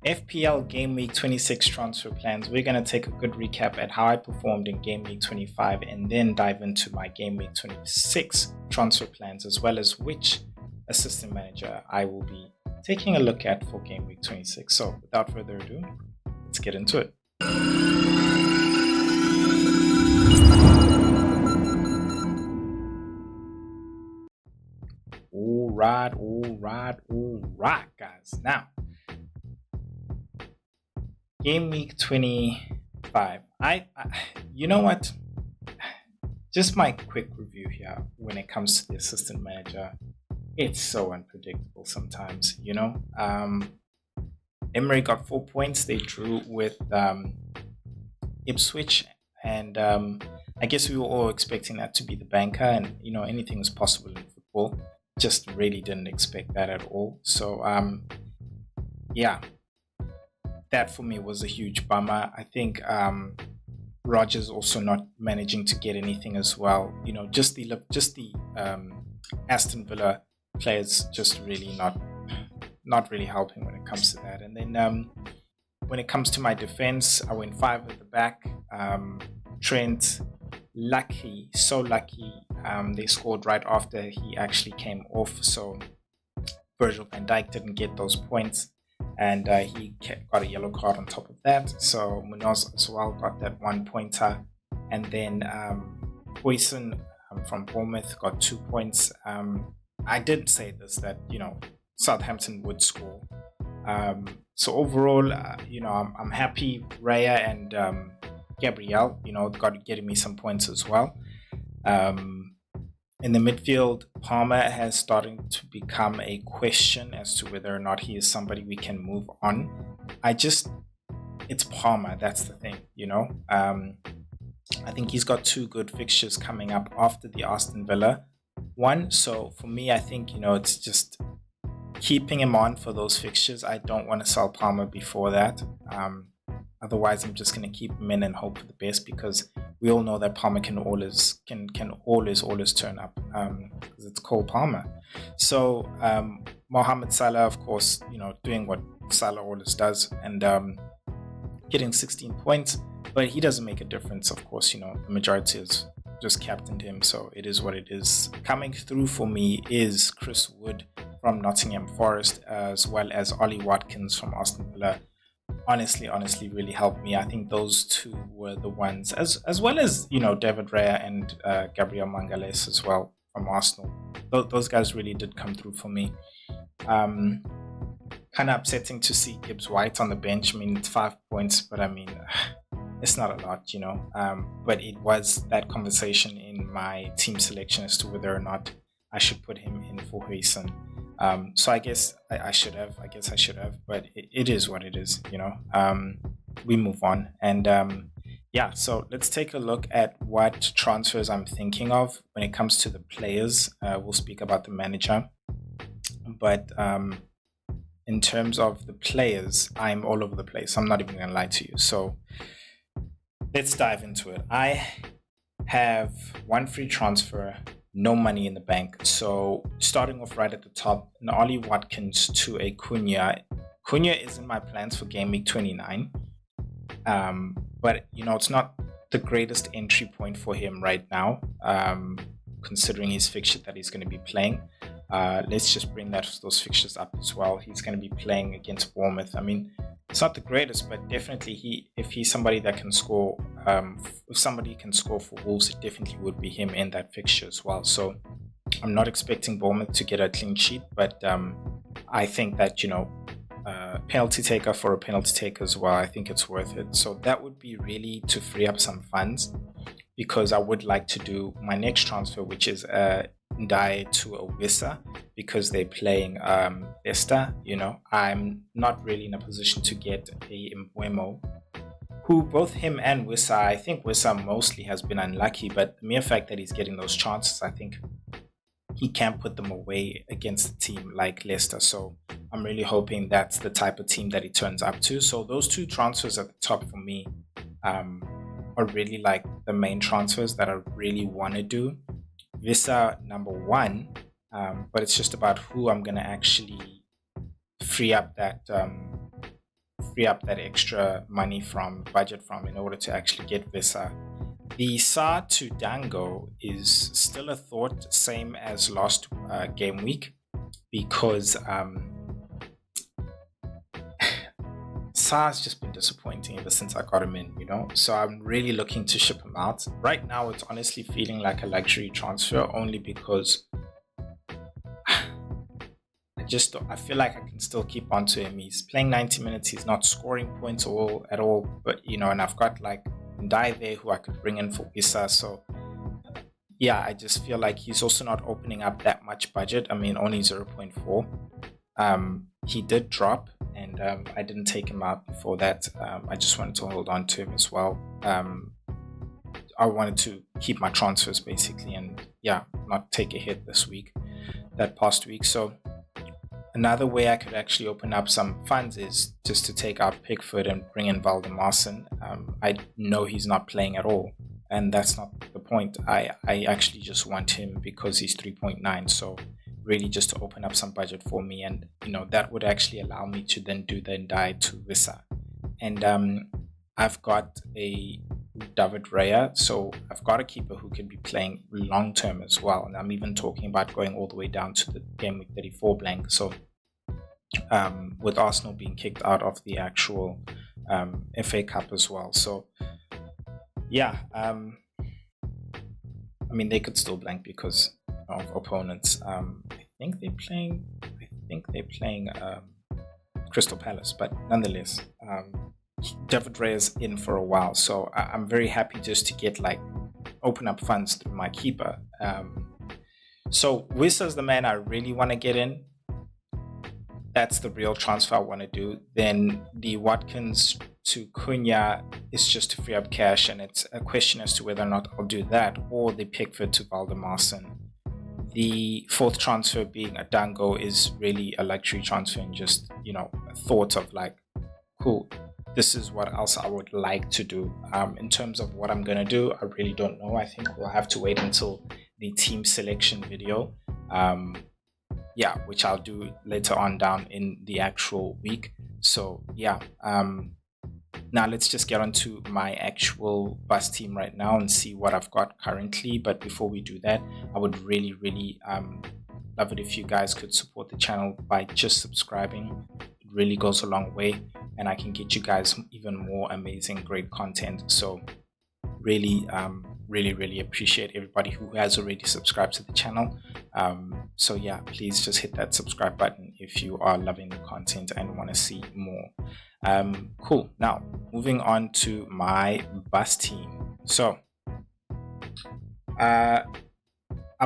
FPL Gameweek 26 transfer plans. We're going to take a good recap at how I performed in Gameweek 25 and then dive into my Gameweek 26 transfer plans, as well as which assistant manager I will be taking a look at for Gameweek 26. So without further ado, let's get into it. All right, guys. Now, Game week 25. You know what? Just my quick review here when it comes to the assistant manager. It's so unpredictable sometimes, you know. Emery got 4 points. They drew with Ipswich, and I guess we were all expecting that to be the banker, and you know, anything is possible in football. Just really didn't expect that at all. So yeah, that for me was a huge bummer. I think Rogers also not managing to get anything as well. You know, just the Aston Villa players just really not really helping when it comes to that. And then when it comes to my defense, I went 5 at the back. Trent, so lucky. They scored right after he actually came off. So Virgil van Dijk didn't get those points, and he got a yellow card on top of that. So Munoz as well got that 1 pointer. And then Huijsen from Bournemouth got 2 points. I did say this, that, you know, Southampton would score. So overall, you know, I'm happy. Raya and Gabriel, you know, getting me some points as well. In the midfield, Palmer has started to become a question as to whether or not he is somebody we can move on. It's Palmer, that's the thing, you know. I think he's got 2 good fixtures coming up after the Aston Villa one. So for me, I think, you know, it's just keeping him on for those fixtures. I don't want to sell Palmer before that. Otherwise, I'm just going to keep him in and hope for the best, because we all know that Palmer can always turn up, because it's Cole Palmer. So Mohamed Salah, of course, you know, doing what Salah always does, and getting 16 points, but he doesn't make a difference. Of course, you know, the majority has just captained him, so it is what it is. Coming through for me is Chris Wood from Nottingham Forest, as well as Ollie Watkins from Aston Villa. Honestly really helped me. I think those 2 were the ones, as well as, you know, David Raya and Gabriel Mangales as well from Arsenal. Those guys really did come through for me. Kind of upsetting to see Gibbs White on the bench. I mean, it's 5 points, but I mean, it's not a lot, you know. But it was that conversation in my team selection as to whether or not I should put him in for Huijsen. So I guess I should have, but it is what it is, you know. We move on. And yeah, so let's take a look at what transfers I'm thinking of when it comes to the players. We'll speak about the manager. But in terms of the players, I'm all over the place. I'm not even going to lie to you. So let's dive into it. I have 1 free transfer, no money in the bank. So starting off right at the top, an Ollie Watkins to a Cunha. Cunha is in my plans for Game Week 29. But, you know, it's not the greatest entry point for him right now, considering his fixture that he's going to be playing. Let's just bring those fixtures up as well. He's going to be playing against Bournemouth. I mean, it's not the greatest, but definitely if he's somebody that can score, if somebody can score for Wolves, it definitely would be him in that fixture as well. So I'm not expecting Bournemouth to get a clean sheet, but I think that, you know, penalty taker for a penalty taker as well, I think it's worth it. So that would be really to free up some funds, because I would like to do my next transfer, which is Ndai to a Wissa, because they're playing Leicester. You know, I'm not really in a position to get a Mbeumo, who both him and Wissa, I think Wissa mostly has been unlucky, but the mere fact that he's getting those chances, I think he can put them away against a team like Leicester. So I'm really hoping that's the type of team that he turns up to. So those 2 transfers at the top for me are really like the main transfers that I really want to do. Visa number 1, but it's just about who I'm going to actually free up that free up that extra money from budget from in order to actually get Visa. The Sa to Dango is still a thought, same as last game week, because Sa has just been disappointing ever since I got him in, so I'm really looking to ship him out. Right now, it's honestly feeling like a luxury transfer, only because I feel like I can still keep on to him. He's playing 90 minutes, he's not scoring points at all, but and I've got like Ndai there who I could bring in for Issa. So yeah, I just feel like he's also not opening up that much budget. I mean, only 0.4. He did drop, and I didn't take him out before that. I just wanted to hold on to him as well. I wanted to keep my transfers basically, and not take a hit that past week. So another way I could actually open up some funds is just to take out Pickford and bring in Valdemarson. I know he's not playing at all, and that's not the point. I actually just want him because he's 3.9. So really just to open up some budget for me, and that would actually allow me to then do the Ndai to Visa. And I've got a David Raya, so I've got a keeper who can be playing long term as well, and I'm even talking about going all the way down to the game week 34 blank. So with Arsenal being kicked out of the actual FA Cup as well. So I mean, they could still blank because of opponents. I think they're playing Crystal Palace, but nonetheless, David Reyes in for a while, so I'm very happy just to get open up funds through my keeper. So Wissa's the man I really want to get in. That's the real transfer I want to do. Then the Watkins to Cunha is just to free up cash, and it's a question as to whether or not I'll do that, or the Pickford to Valdemarson. The fourth transfer being a Dango is really a luxury transfer, and just a thought of cool, this is what else I would like to do. In terms of what I'm going to do, I really don't know. I think we'll have to wait until the team selection video, which I'll do later on down in the actual week. So now let's just get on to my actual bus team right now and see what I've got currently. But before we do that, I would really love it if you guys could support the channel by just subscribing. It really goes a long way, and I can get you guys even more amazing, great content. So really appreciate everybody who has already subscribed to the channel. So please just hit that subscribe button if you are loving the content and want to see more. Cool. Now moving on to my bus team. So I've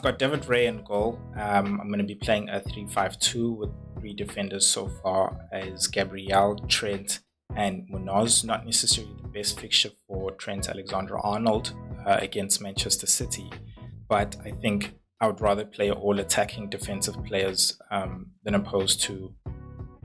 got David Ray in goal. I'm going to be playing a 3-5-2 with 3 defenders so far, as Gabriel, Trent and Munoz. Not necessarily the best fixture for Trent Alexander-Arnold against Manchester City, but I think I would rather play all attacking defensive players than opposed to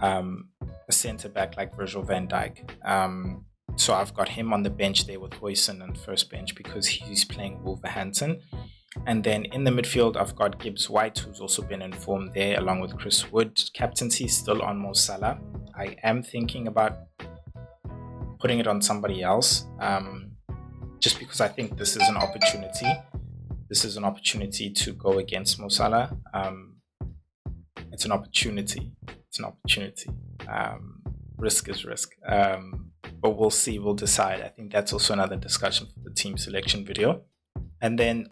a centre back like Virgil van Dijk. So I've got him on the bench there with Huijsen on first bench because he's playing Wolverhampton. And then in the midfield, I've got Gibbs White, who's also been informed there, along with Chris Wood. Captaincy still on Mo Salah. I am thinking about putting it on somebody else, just because I think this is an opportunity. This is an opportunity to go against Mo Salah. It's an opportunity. Risk is risk. But we'll see. We'll decide. I think that's also another discussion for the team selection video. And then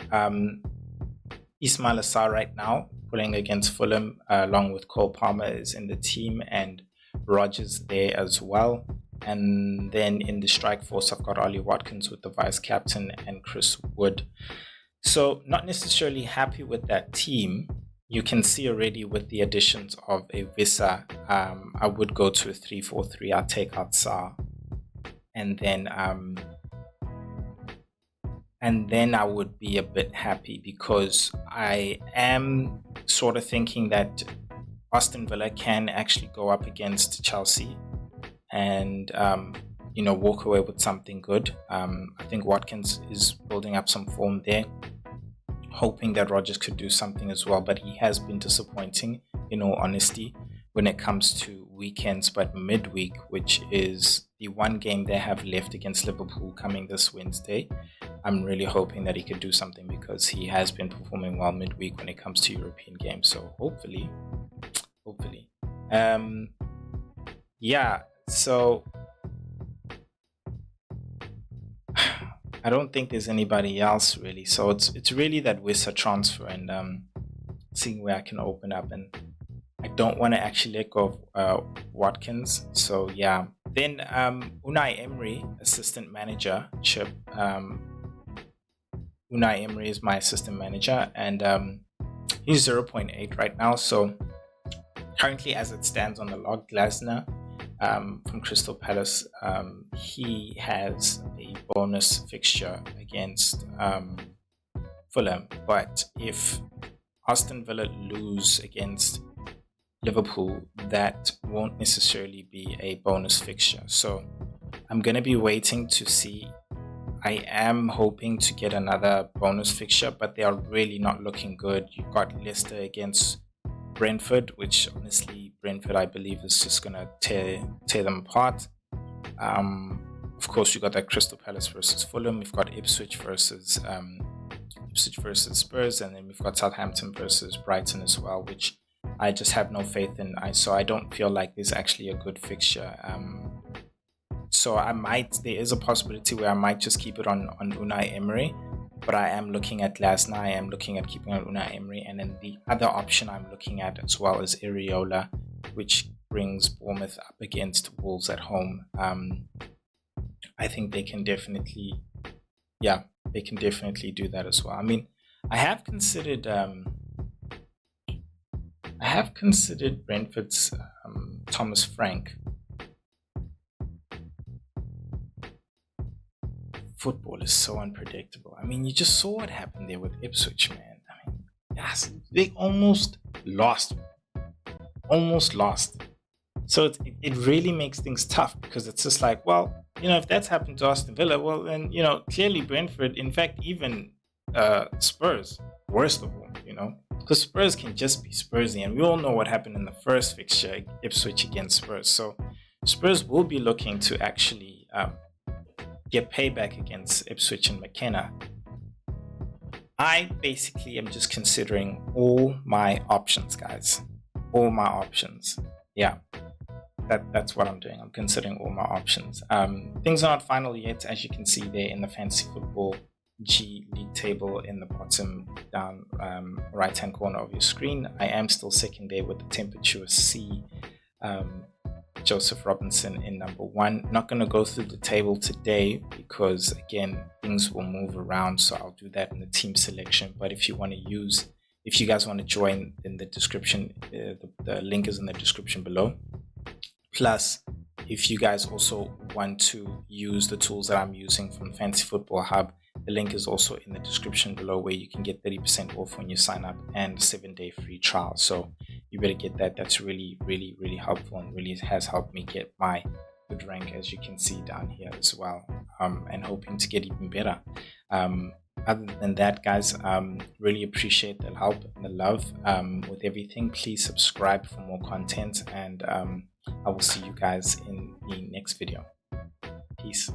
Ismail Assar right now playing against Fulham, along with Cole Palmer is in the team, and Rogers there as well. And then in the strike force, I've got Ollie Watkins with the vice captain and Chris Wood. So not necessarily happy with that team. You can see already with the additions of a Visa, I would go to a 3-4-3. I'll take out Sa, and then I would be a bit happy, because I am sort of thinking that Aston Villa can actually go up against Chelsea and walk away with something good. I think Watkins is building up some form there, hoping that Rogers could do something as well, but he has been disappointing, in all honesty, when it comes to weekends, but midweek, which is the one game they have left against Liverpool coming this Wednesday. I'm really hoping that he could do something because he has been performing well midweek when it comes to European games. So hopefully. Yeah, so I don't think there's anybody else really. So it's really that Wissa transfer and seeing where I can open up, and I don't want to actually let go of Watkins. So yeah. Then Unai Emery, assistant manager. Unai Emery is my assistant manager, and he's 0.8 right now. So currently, as it stands on the log, Glasner from Crystal Palace, he has a bonus fixture against Fulham. But if Aston Villa lose against Liverpool, that won't necessarily be a bonus fixture. So I'm going to be waiting to see. I am hoping to get another bonus fixture, but they are really not looking good. You've got Leicester against Brentford, which honestly, Brentford, I believe, is just going to tear them apart. Of course, you got that Crystal Palace versus Fulham. We've got Ipswich versus Spurs, and then we've got Southampton versus Brighton as well, which I just have no faith in. So I don't feel like there's actually a good fixture. So there is a possibility where I might just keep it on Unai Emery, but I am looking at Glasner. I am looking at keeping on Unai Emery, and then the other option I'm looking at as well is Areola, which brings Bournemouth up against Wolves at home. I think they can definitely do that as well. I mean, I have considered Brentford's Thomas Frank. Football is so unpredictable. I mean, you just saw what happened there with Ipswich, man. I mean, yes, they almost lost. So it really makes things tough because it's just like, well, if that's happened to Aston Villa, well, then, clearly Brentford, in fact, even Spurs, worst of all, because Spurs can just be Spursy, and we all know what happened in the first fixture, Ipswich against Spurs. So Spurs will be looking to actually get payback against Ipswich and McKenna. I basically am just considering all my options, guys. All my options. Yeah, that's what I'm doing. I'm considering all my options. Things are not final yet, as you can see there in the Fantasy Football G League table in the bottom down right hand corner of your screen. I am still second there with the Tempestuous C. Joseph Robinson in number 1. Not going to go through the table today because, again, things will move around, so I'll do that in the team selection. But if you guys want to join, in the description, the link is in the description below. Plus, if you guys also want to use the tools that I'm using from Fantasy Football Hub, the link is also in the description below, where you can get 30% off when you sign up and 7-day free trial. So you better get that. That's really, really, really helpful and really has helped me get my good rank, as you can see down here as well, and hoping to get even better. Other than that, guys, really appreciate the help and the love with everything. Please subscribe for more content, and I will see you guys in the next video. Peace.